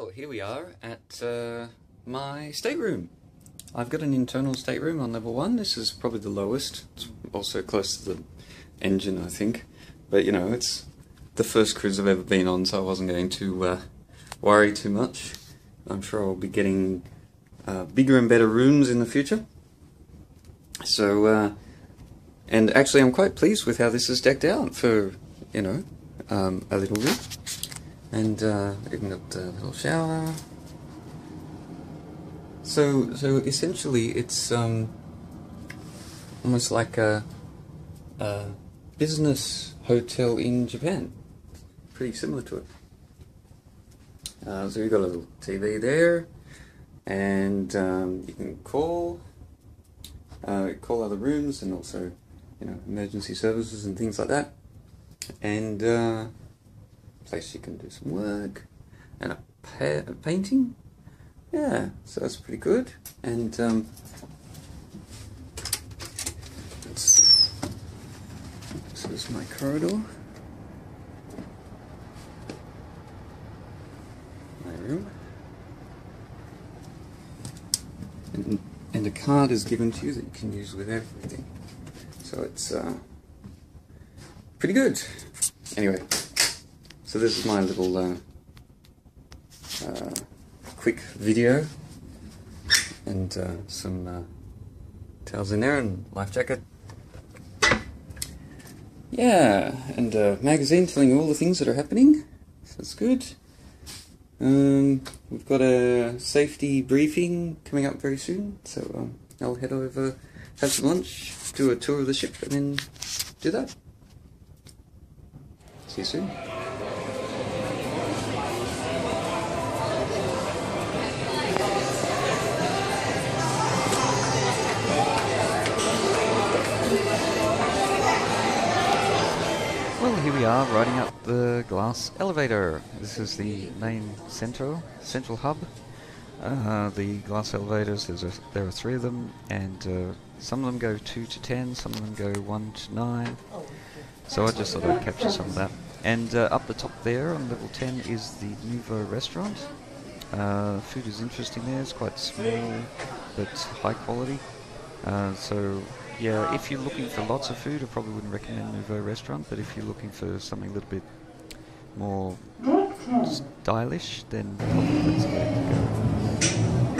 Well, here we are at my stateroom. I've got an internal stateroom on level 1. This is probably the lowest. It's also close to the engine, I think. But, you know, it's the first cruise I've ever been on, so I wasn't going to worry too much. I'm sure I'll be getting bigger and better rooms in the future. So, and actually I'm quite pleased with how this is decked out for, you know, a little room. And even got a little shower. So essentially it's almost like a business hotel in Japan. Pretty similar to it. So you've got a little TV there, and you can call other rooms, and also, you know, emergency services and things like that. And place you can do some work, and a painting. Yeah, so that's pretty good. And this is my corridor, my room, and a card is given to you that you can use with everything. So it's pretty good. Anyway, so this is my little quick video, and some towels in there, and life jacket. Yeah, and a magazine telling you all the things that are happening. So that's good. We've got a safety briefing coming up very soon, so I'll head over, have some lunch, do a tour of the ship, and then do that. See you soon. Well, here we are riding up the glass elevator. This is the main central hub. The glass elevators, there are 3 of them, and some of them go 2 to 10, some of them go 1 to 9. So I just thought I'd capture some of that. And up the top there on level 10 is the Nouveau restaurant. Food is interesting there. It's quite small but high quality. So yeah, if you're looking for lots of food, I probably wouldn't recommend Nouveau restaurant, but if you're looking for something a little bit more stylish, then probably that's the way to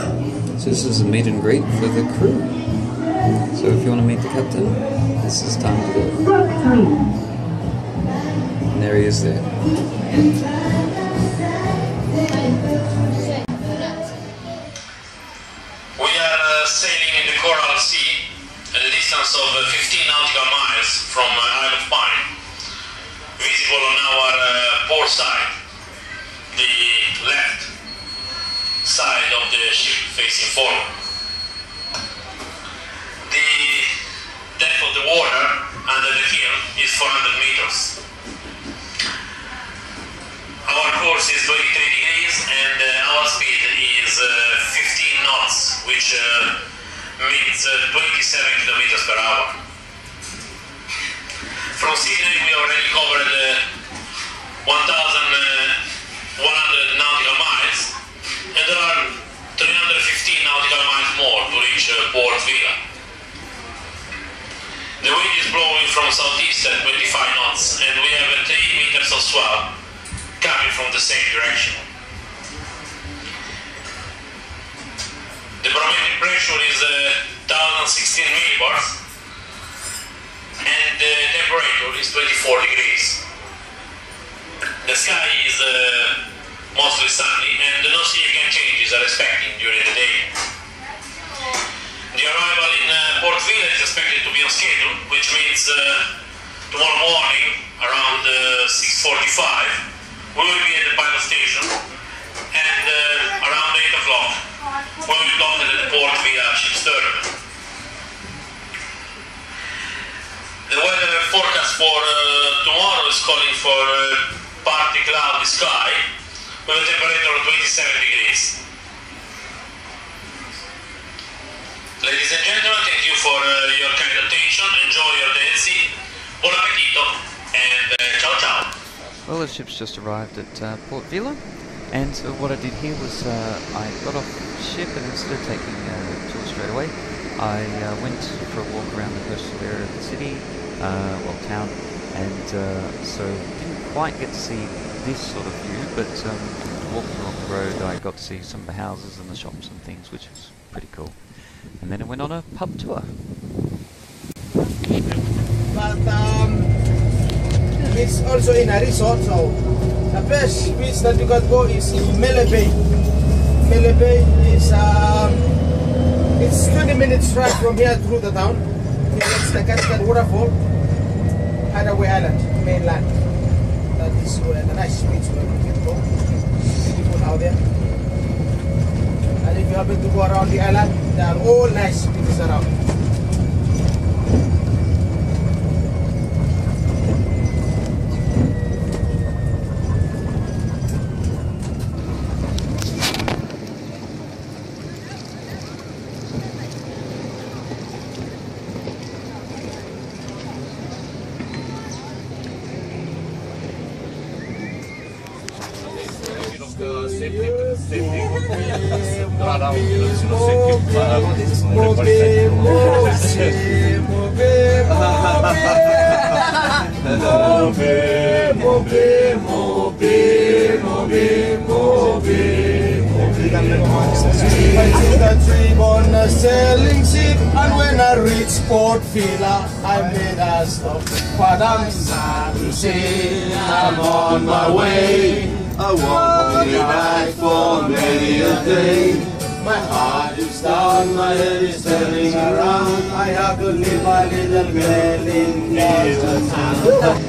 go. So this is a meet and greet for the crew. So if you want to meet the captain, this is time to go. And there he is there. We are sailing in the Coral Sea at a distance of 15 nautical miles from Isle of Pine, visible on our port side, the left side of the ship facing forward. The depth of the water under the keel is 400 meters. Our course is 23 degrees and our speed is 15 knots, which means 27 kilometers per hour. From Sydney we already covered 1,100 nautical miles, and there are 315 nautical miles more to reach Port Vila. The wind is blowing from southeast at 25 knots, and we have 3 meters of swell coming from the same direction. The barometric pressure is 1016 millibars, and the temperature is 24 degrees. The sky is mostly sunny, and no significant changes are expected during the day. The arrival in Port Vila is expected to be on schedule, which means tomorrow morning around 6:45 we will be at the pilot station, and around 8 o'clock we will be docked at the Port Vila ship's terminal. The weather forecast for tomorrow is calling for partly cloudy sky with a temperature of 27 degrees. Ladies and gentlemen, thank you for your kind attention. Enjoy your day at sea. Buon appetito, and ciao ciao. Well, the ship's just arrived at Port Vila, And so what I did here was I got off the ship, and instead of taking a tour straight away, I went for a walk around the coastal area of the city, well, town, and so didn't quite get to see this sort of view, but walking along the road I got to see some of the houses and the shops and things, which was pretty cool. And then I went on a pub tour. But it's also in a resort, so the best beach that you can go is in Mele Bay. Mele Bay is it's 20 minutes drive from here through the town. It's the Cascade Waterfall, Hideaway Island, mainland. That is where the nice beach where you can go. Beautiful out there. And if you happen to go around the island, there are all nice beaches around. Sailing ship, and when I reach Port Vila, I made a stop. But I'm sad to say I'm on my way. I won't be back for many a day. My heart is down, my head is turning around. I have to leave my little girl in the town.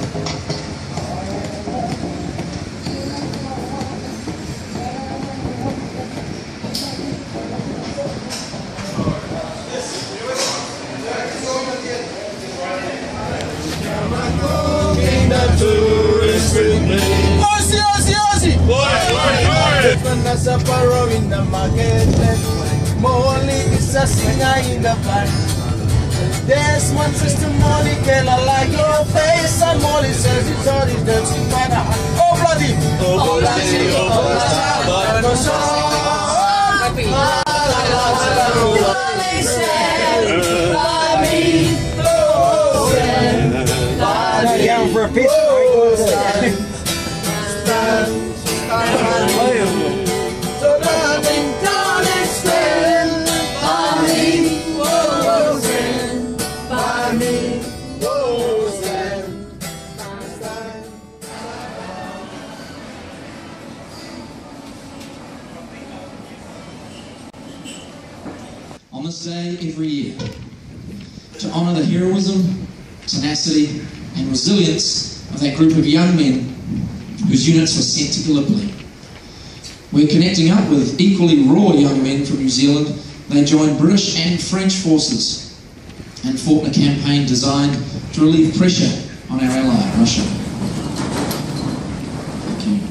As a Pharaoh in the market, Molly is a singer in the band. There's one sister Molly, can I like your face? And Molly says it's all is dancing by the heart. Oh bloody, oh bloody, oh bloody, on this day every year, to honour the heroism, tenacity and resilience of that group of young men whose units were sent to Gallipoli. We're connecting up with equally raw young men from New Zealand. They joined British and French forces and fought in a campaign designed to relieve pressure on our ally, Russia. Thank you.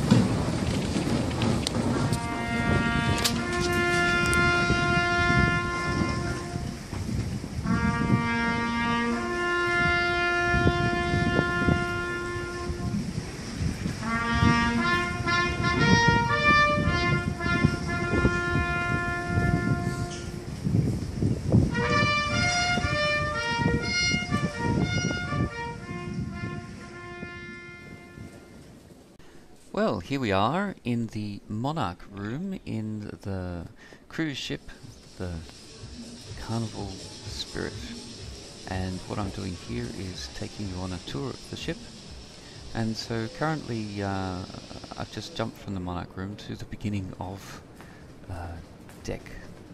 Well, here we are in the Monarch Room in the cruise ship, the Carnival Spirit. And what I'm doing here is taking you on a tour of the ship. And so currently I've just jumped from the Monarch Room to the beginning of deck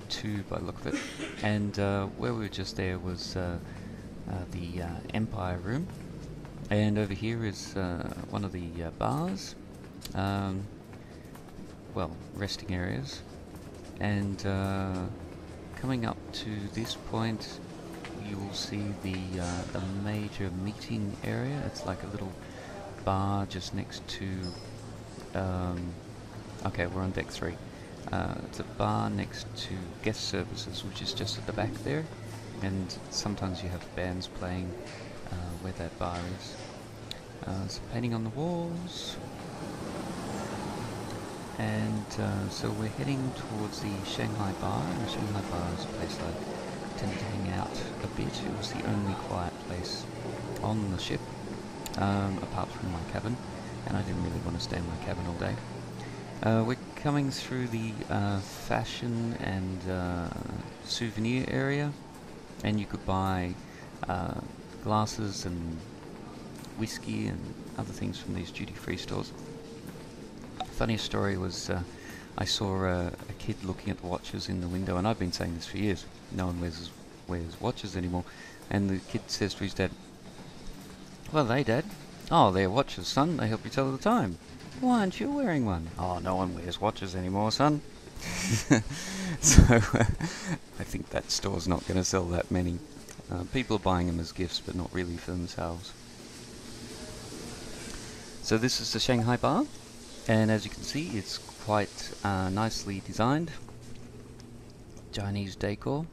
2 by the look of it. And where we were just there was the Empire Room. And over here is one of the bars. Well, resting areas, and coming up to this point you will see the major meeting area. It's like a little bar just next to okay, we're on deck 3. It's a bar next to guest services, which is just at the back there, and sometimes you have bands playing where that bar is. Some painting on the walls. And so we're heading towards the Shanghai Bar, and the Shanghai Bar is a place I tended to hang out a bit. It was the only quiet place on the ship, apart from my cabin, and I didn't really want to stay in my cabin all day. We're coming through the fashion and souvenir area, and you could buy glasses and whiskey and other things from these duty-free stores. Funniest story was I saw a kid looking at the watches in the window, and I've been saying this for years. No one wears watches anymore. And the kid says to his dad, "Well, they, Dad? Oh, they're watches, son. They help you tell the time. Why aren't you wearing one?" "Oh, no one wears watches anymore, son." So I think that store's not going to sell that many. People are buying them as gifts, but not really for themselves. So this is the Shanghai Bar, and as you can see, it's quite nicely designed. Chinese decor.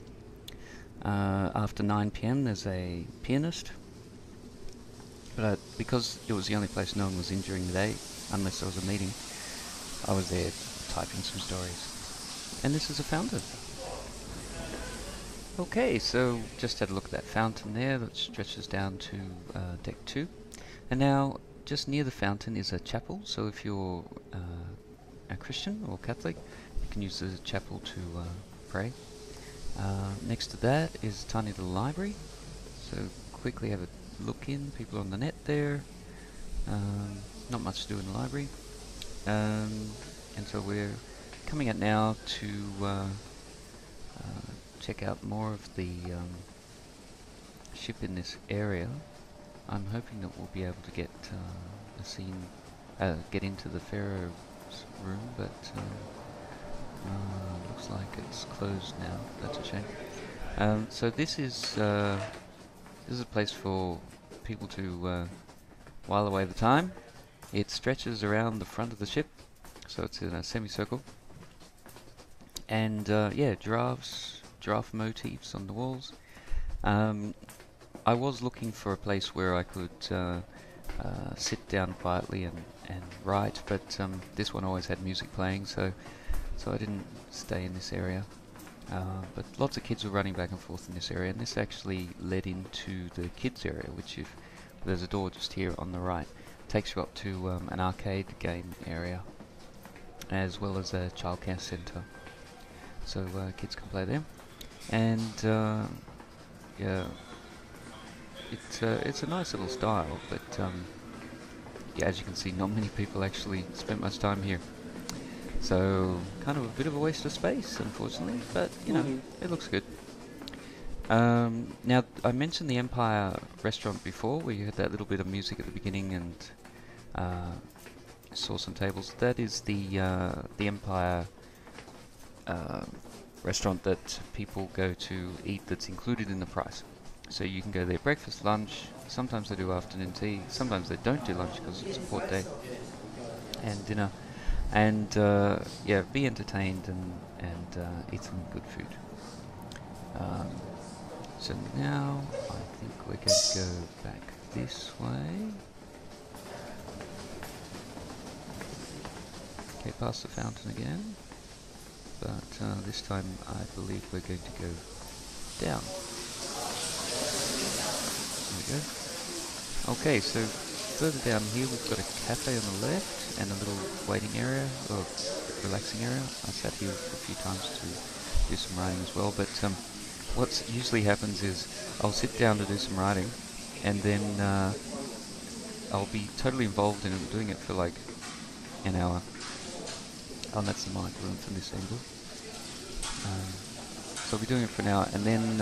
After 9 PM there's a pianist, but because it was the only place no one was in during the day, unless there was a meeting, I was there typing some stories. And this is a fountain. Okay, so just had a look at that fountain there that stretches down to deck 2. And now, just near the fountain is a chapel, so if you're a Christian or Catholic, you can use the chapel to pray. Next to that is a tiny little library, so quickly have a look in. People on the net there. Not much to do in the library. And so we're coming out now to check out more of the ship in this area. I'm hoping that we'll be able to get a scene, get into the Pharaoh Room, but looks like it's closed now. That's a shame. So this is a place for people to while away the time. It stretches around the front of the ship, so it's in a semicircle. And yeah, giraffe motifs on the walls. I was looking for a place where I could sit down quietly and write, but this one always had music playing, so I didn't stay in this area. But lots of kids were running back and forth in this area, and this actually led into the kids area, which there's a door just here on the right. Takes you up to an arcade game area, as well as a childcare centre, so kids can play there. And yeah, it's a nice little style, but yeah, as you can see, not many people actually spent much time here, so kind of a bit of a waste of space, unfortunately, but you know, it looks good. Now, I mentioned the Empire restaurant before, where you had that little bit of music at the beginning and saw some tables. That is the Empire restaurant that people go to eat, that's included in the price. So you can go there breakfast, lunch, sometimes they do afternoon tea, sometimes they don't do lunch because it's a port day, and dinner, and yeah, be entertained and eat some good food. So now I think we're going to go back this way. Okay, past the fountain again, but this time I believe we're going to go down. There we go. Okay, so further down here we've got a cafe on the left and a little waiting area, or relaxing area. I sat here a few times to do some writing as well, but what usually happens is I'll sit down to do some writing, and then I'll be totally involved in it, doing it for like an hour. Oh, that's the mic room from this angle. So I'll be doing it for an hour, and then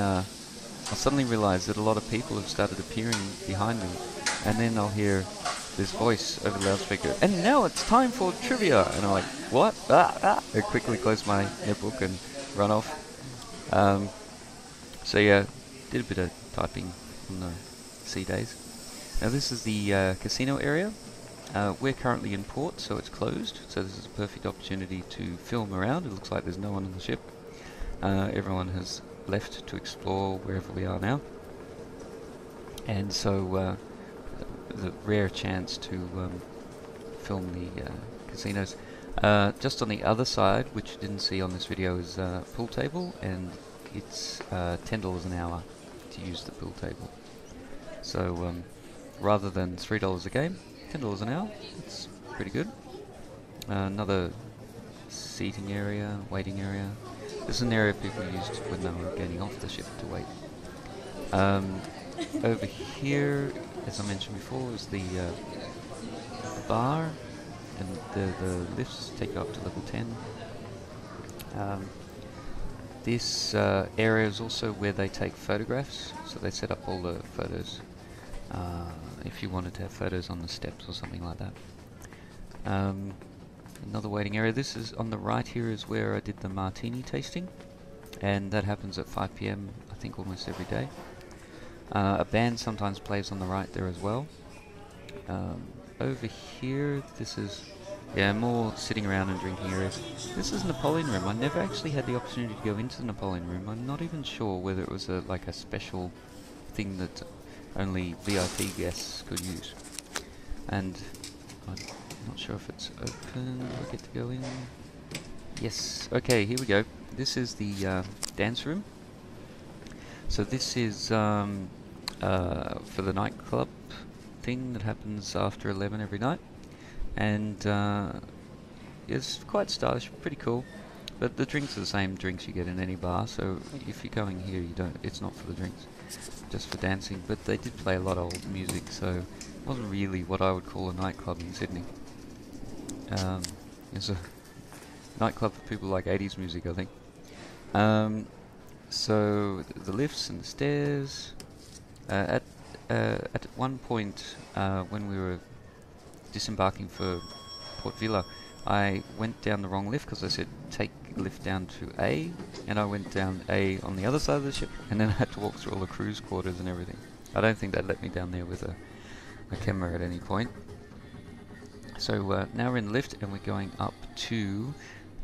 I'll suddenly realise that a lot of people have started appearing behind me, and then I'll hear this voice over the loudspeaker, "And now it's time for trivia!" And I'm like, "What?" I quickly close my notebook and run off. So yeah, did a bit of typing on the sea days. Now this is the casino area. We're currently in port, so it's closed, so this is a perfect opportunity to film around. It looks like there's no one on the ship. Everyone has left to explore wherever we are now, and so the rare chance to film the casinos. Just on the other side, which you didn't see on this video, is a pool table, and it's $10 an hour to use the pool table. So rather than $3 a game, $10 an hour. It's pretty good. Another seating area, waiting area. This is an area people used when they were getting off the ship to wait. Over here, as I mentioned before, is the bar, and the lifts take you up to level 10. This area is also where they take photographs, so they set up all the photos if you wanted to have photos on the steps or something like that. Another waiting area. This is on the right here is where I did the martini tasting, and that happens at 5 PM I think almost every day. A band sometimes plays on the right there as well. Over here, this is more sitting around and drinking areas. This is Napoleon Room. I never actually had the opportunity to go into the Napoleon Room. I'm not even sure whether it was like a special thing that only VIP guests could use. And I'm not sure if it's open. Do I get to go in? Yes. Okay, here we go. This is the dance room. So this is for the nightclub thing that happens after 11 every night, and it's quite stylish, pretty cool. But the drinks are the same drinks you get in any bar, so if you're going here, you don't. It's not for the drinks, just for dancing. But they did play a lot of old music, so it wasn't really what I would call a nightclub in Sydney. It's a nightclub for people like 80s music, I think. So the lifts and the stairs. At one point, when we were disembarking for Port Vila, I went down the wrong lift because I said take lift down to A, and I went down A on the other side of the ship, and then I had to walk through all the crew's quarters and everything. I don't think they'd let me down there with a camera at any point. So now we're in the lift, and we're going up to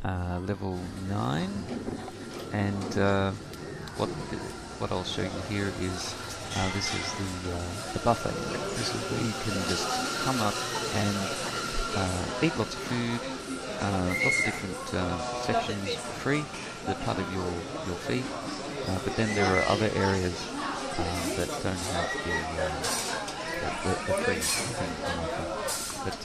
level 9, and what I'll show you here is this is the buffet. This is where you can just come up and eat lots of food, lots of different sections for free. They're part of your fee, but then there are other areas that don't have the free thing on offer. But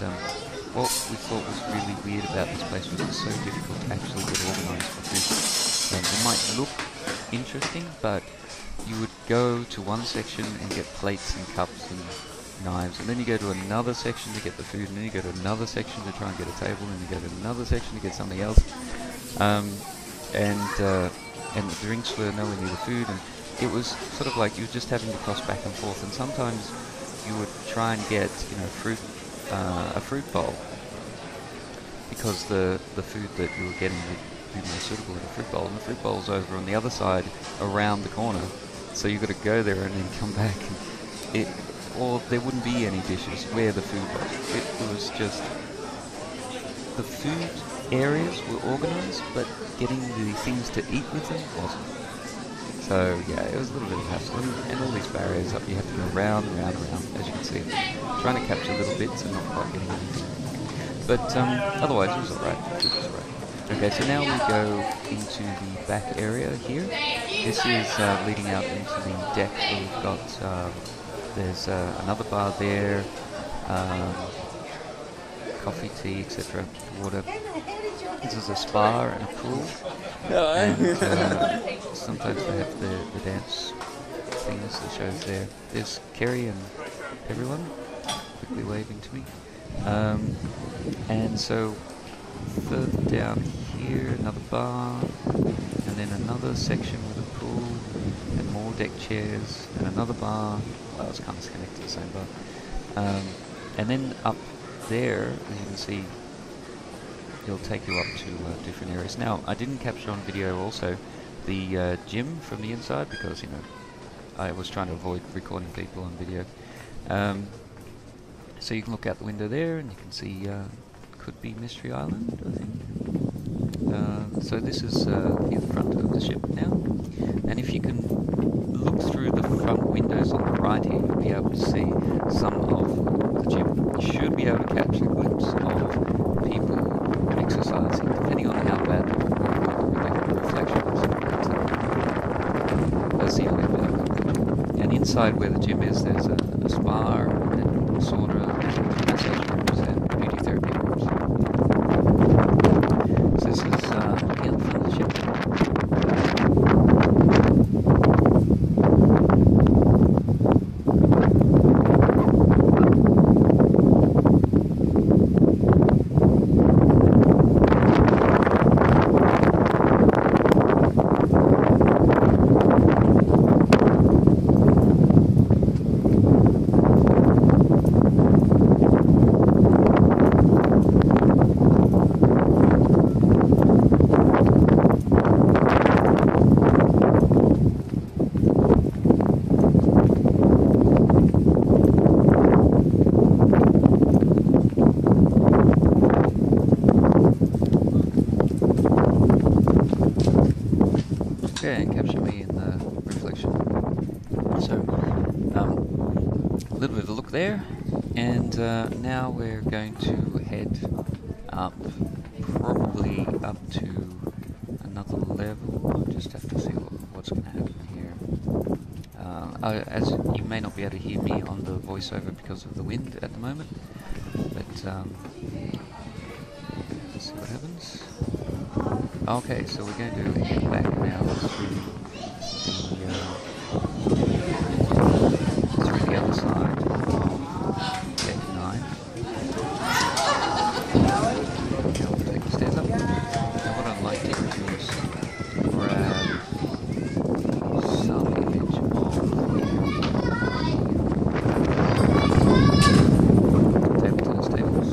what we thought was really weird about this place was it's so difficult to actually get organised for food. It might look interesting, but you would go to one section and get plates and cups and knives, and then you go to another section to get the food, and then you go to another section to try and get a table, and you go to another section to get something else. And the drinks were nowhere near the food, and it was sort of like you were just having to cross back and forth. And sometimes you would try and get, a fruit bowl, because the food that you were getting would be more suitable in a fruit bowl, and the fruit bowl's over on the other side around the corner, so you've got to go there and then come back, and or there wouldn't be any dishes where the food was. It was just the food areas were organised, but getting the things to eat with them wasn't. So yeah, it was a little bit of a hassle, and all these barriers up, you have to go round and round and round, as you can see, trying to capture little bits and not quite getting anything. But otherwise it was alright. Okay, so now we go into the back area here. This is leading out into the deck where we've got, there's another bar there, coffee, tea, etc., water. This is a spa and a pool. And sometimes they have the dance things, the shows there. There's Kerry and everyone quickly waving to me. And so further down here, another bar, and then another section with a pool, and more deck chairs, and another bar. Well, it's kind of connected to the same bar. And then up there, as you can see, it'll take you up to different areas. Now, I didn't capture on video also the gym from the inside, because, I was trying to avoid recording people on video. So you can look out the window there, and you can see could be Mystery Island, I think. So this is the front of the ship now, and if you can look through the front windows on the right here, you'll be able to see some of the gym. You should be able to catch a glimpse of people exercising inside where the gym is, there's a spa and sauna, massage rooms and beauty therapy rooms. So this is looking out the front of the ship. Okay, and capture me in the reflection. So, a little bit of a look there, and now we're going to head up, probably up to another level. I just have to see what's going to happen here. As you may not be able to hear me on the voiceover because of the wind at the moment, but let's see what happens. Okay, so we're going to head back now through the other side of deck 9. Now we'll take the stairs up. Now what I'd like to do is grab some image of table tennis tables.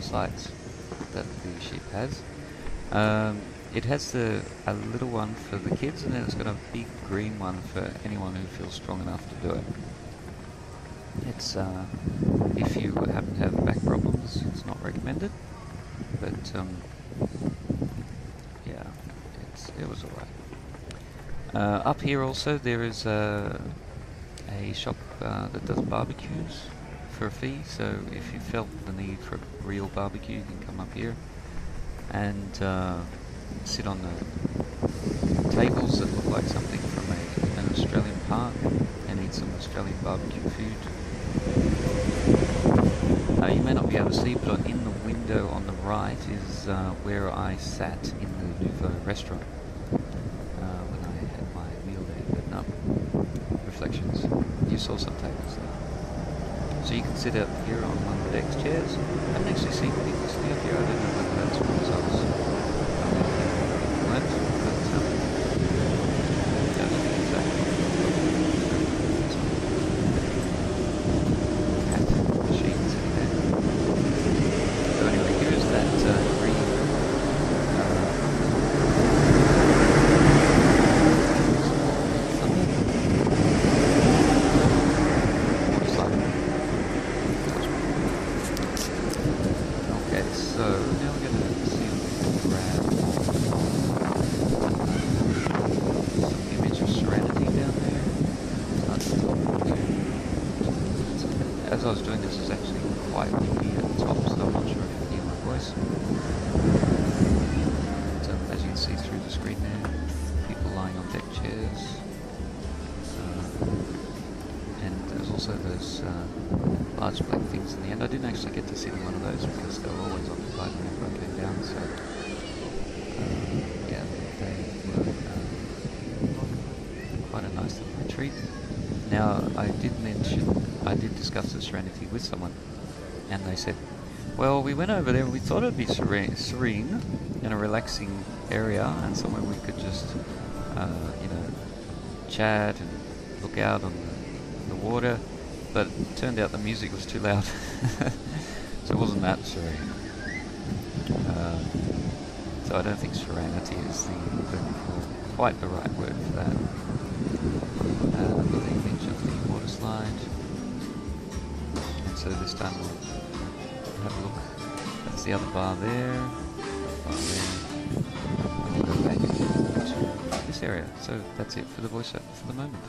Slides that the ship has. It has a little one for the kids, and then it's got a big green one for anyone who feels strong enough to do it. It's if you happen to have back problems, it's not recommended, but yeah, it was alright. Up here also there is a shop that does barbecues for a fee, so if you felt the need for a real barbecue, you can come up here and sit on the tables that look like something from an Australian park and eat some Australian barbecue food. You may not be able to see, but in the window on the right is where I sat in the Lifou restaurant when I had my meal there. But no, reflections. You saw some tables there. So you can sit up here on one of the deck's chairs. I haven't actually seen people sitting up here. I don't know whether that's because I was learnt, but that's exactly cat machine sitting there. So anyway, here is that green as I was doing this, is actually quite windy at the top, so I'm not sure if you hear my voice. But, as you can see through the screen there, people lying on deck chairs. And there's also those large black things in the end. I didn't actually get to sit in one of those because they were always occupied whenever I came down, so yeah, they were quite a nice little retreat. Now, I did discuss the Serenity with someone, and they said, well, we went over there and we thought it'd be serene and a relaxing area and somewhere we could just, you know, chat and look out on the water, but it turned out the music was too loud, so it wasn't that serene. So I don't think serenity is quite the right word for that. The image of the water slide, and so this time we'll have a look That's the other bar there. Bar there. We'll go back to this area. So that's it for the voiceover for the moment.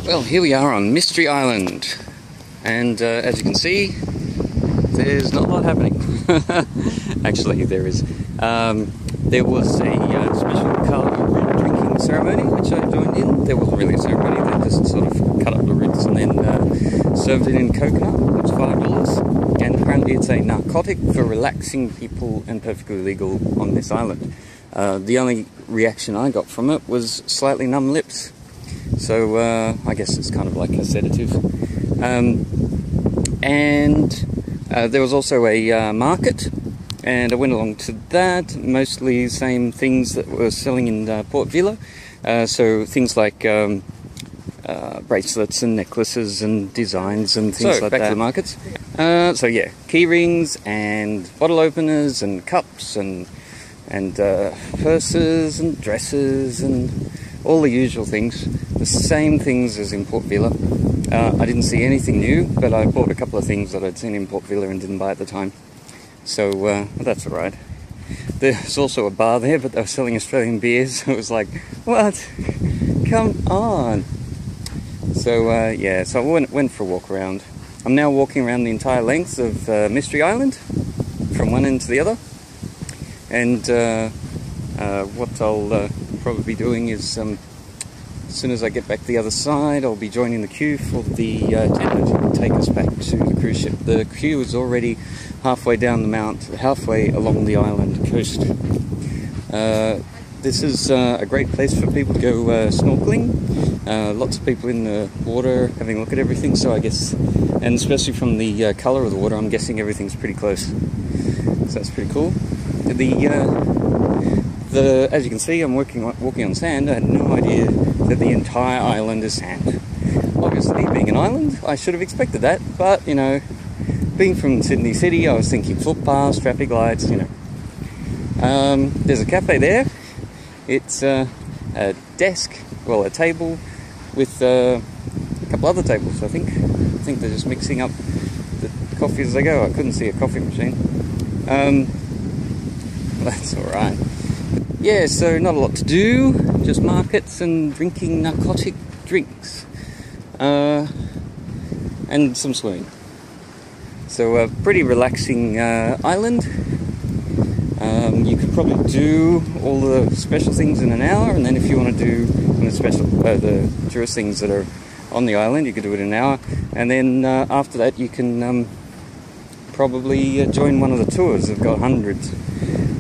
Well, here we are on Mystery Island, and as you can see, there's not a lot happening. Actually, there is. There was a special Carnival Room drinking ceremony, which I joined in. There wasn't really a ceremony, they just sort of cut up the roots and then served it in coconut, which was $5. And apparently it's a narcotic for relaxing people and perfectly legal on this island. The only reaction I got from it was slightly numb lips. So I guess it's kind of like a sedative. And there was also a market, and I went along to that. Mostly the same things that were selling in Port Vila. So things like bracelets and necklaces and designs and things like that. So back to the markets. So yeah, key rings and bottle openers and cups and purses and dresses and all the usual things. The same things as in Port Vila. I didn't see anything new, but I bought a couple of things that I'd seen in Port Vila and didn't buy at the time. So that's alright. There's also a bar there, but they were selling Australian beers. So it was like, what? Come on! So yeah, so I went for a walk around. I'm now walking around the entire length of Mystery Island, from one end to the other. And what I'll probably be doing is, as soon as I get back to the other side, I'll be joining the queue for the tender to take us back to the cruise ship. The queue is already halfway down the mount, halfway along the island coast. This is a great place for people to go snorkeling. Lots of people in the water having a look at everything, so I guess, and especially from the colour of the water, I'm guessing everything's pretty close. So that's pretty cool. As you can see, I'm walking on sand. I had no idea that the entire island is sand. Obviously, being an island, I should have expected that, but, you know, being from Sydney City, I was thinking footpaths, traffic lights, you know. There's a cafe there. It's a desk, well, a table with a couple other tables, I think. I think they're just mixing up the coffee as they go. I couldn't see a coffee machine. That's alright. Yeah, so not a lot to do, just markets and drinking narcotic drinks. And some swimming. So a pretty relaxing island. You could probably do all the special things in an hour, and then if you want to do the tourist things that are on the island, you could do it in an hour. And then after that you can probably join one of the tours. They've got hundreds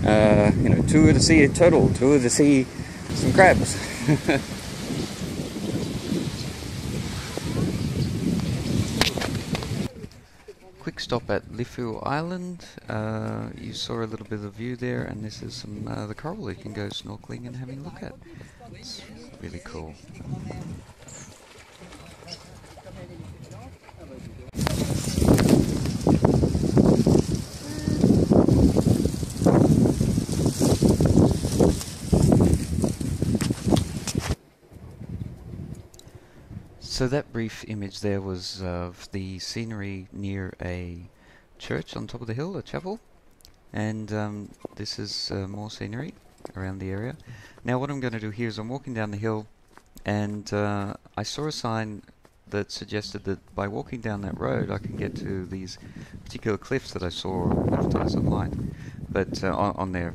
You know, tour to see a turtle, tour to see some crabs. Quick stop at Lifu Island. You saw a little bit of the view there, and this is some the coral you can go snorkeling and having a look at. It's really cool. So that brief image there was of the scenery near a church on top of the hill, a chapel, and this is more scenery around the area. Now what I'm going to do here is I'm walking down the hill, and I saw a sign that suggested that by walking down that road I can get to these particular cliffs that I saw advertised online, but on their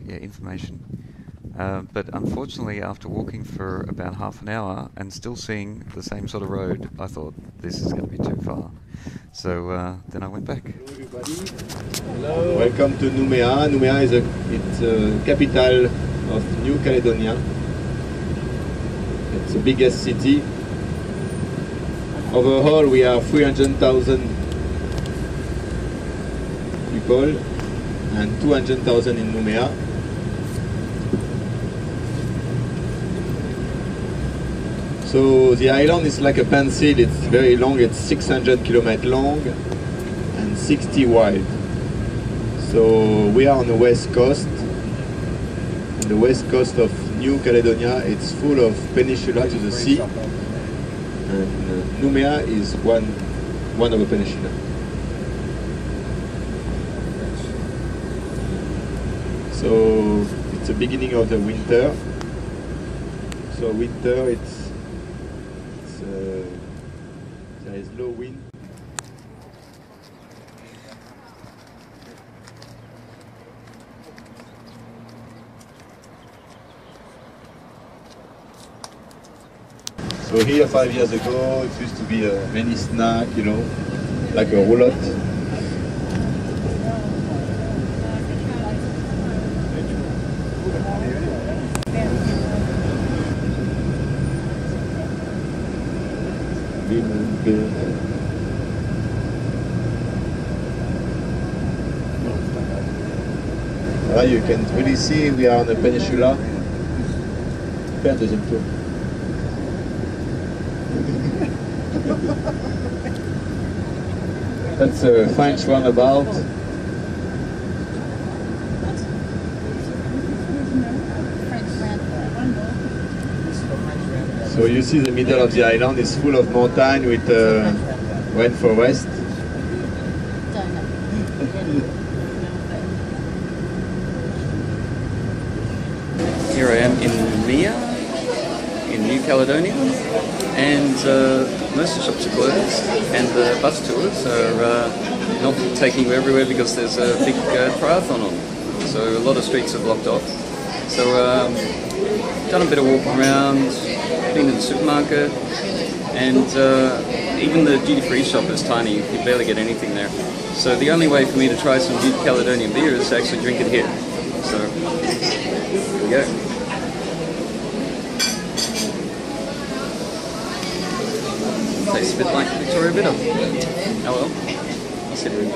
information. But unfortunately, after walking for about half an hour and still seeing the same sort of road, I thought this is going to be too far. So then I went back. Hello everybody. Hello. Welcome to Noumea. Noumea is the capital of New Caledonia. It's the biggest city. Overall, we are 300,000 people and 200,000 in Noumea. So the island is like a pencil. It's very long. It's 600 kilometers long and 60 wide. So we are on the west coast. On the west coast of New Caledonia, it's full of peninsula to the sea. And Noumea is one of the peninsula. So it's the beginning of the winter. So winter, there is low wind. So here 5 years ago it used to be a mini snack, you know, like a roulotte. You can really see we are on the peninsula. Fais un deuxième tour. That's a French roundabout. So you see the middle of the island is full of mountain with rainforest. Here I am in Noumea, in New Caledonia, and most of the shops are closed, and the bus tours are not taking you everywhere because there's a big triathlon on. So a lot of streets are blocked off. So done a bit of walking around, been to the supermarket, and even the duty-free shop is tiny. You barely get anything there. So the only way for me to try some New Caledonian beer is to actually drink it here. So here we go. Tastes a bit like Victoria Bitter. Oh well, I'll sit here and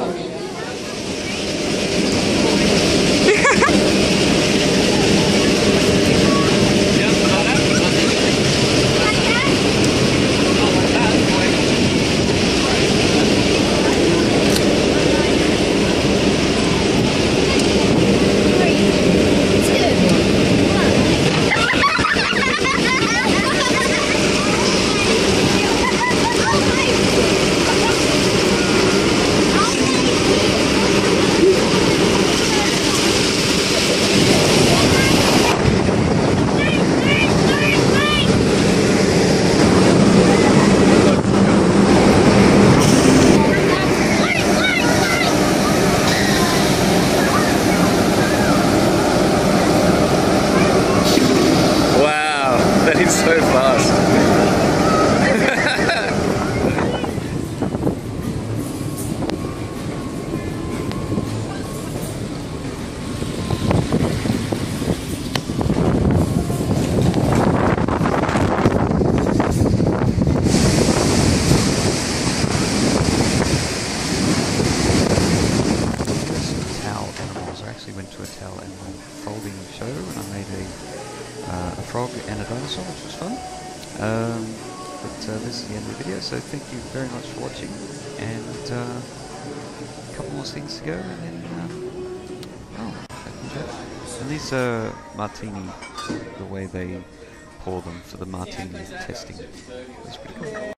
dinosaur, which was fun. But this is the end of the video, so thank you very much for watching, and a couple more things to go, and then and these are martini, the way they pour them for the martini testing is pretty cool.